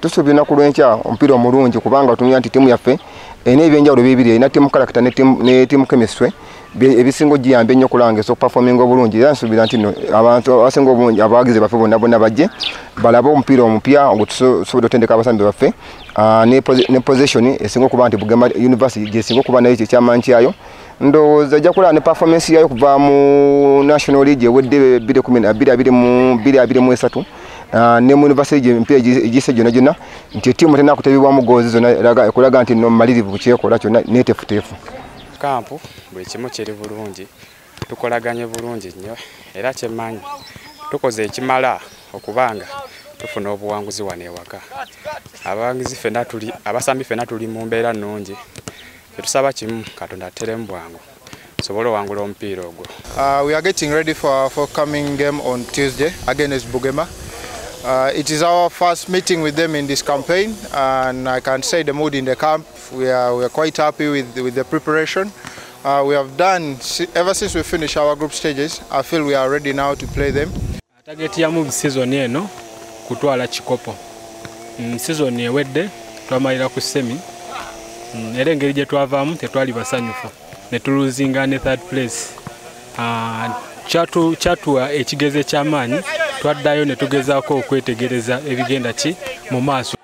Tusuubira ennaku lw'enkya omupiira omulungi kubanga otumya nti ttiimu yaffe erina ebyenjawulo bibiri, erina ttiimu character ne ttiimu chemistry ebisinga ogiyamba ennyo okulangisa okupafominga obulungi. Era nsuubira nti nno abantu abasinga obulungi abawagizi baffe bonna bajje balabe omupiira omupya ogwetusobodde otendeka abasambi baffe ne position esinga okuba nti Bugema University gyesinga okuba nayo ekyamanyi kyayo. Ndowooza ajja kulaba ne performance yayo kuva mu National League ewedde 2023 ne mu University empira egiyise gyonna nti ttiimu tena kutebibwamu goozi zonna ekulaga nti nno mmalirivu ku kyekola kyonna neeteefuteefu. Kampu buli kimu kiri bulungi, tukolaganye bulungi nnyo era kyemmanyi tukoze ekimala okubanga tufuna obuwanguzi wano ewaka. Abasambi ffenna tuli mu mbeera nnungi, tetusaba kimu Katonda atteremu bwangu tusobole owangula omupiira ogwo. We are getting ready for our forthcoming game on Tuesday against Bugema. It is our first meeting with them in this campaign, and I can say the mood in the camp, we are quite happy with the preparation. We have done, ever since we finished our group stages, I feel we are ready now to play them. Target ya MUBS season eno kutwala kikopo. Season ewedde twamalira ku semi. Era engeri gye twavaamu tetwali basanyufu. Ne tuluzinga ne third place. Kyatuwa ekigeze ky'amaanyi twaddayo ne tugezaako okwetegereza ebigenda ki mu maaso.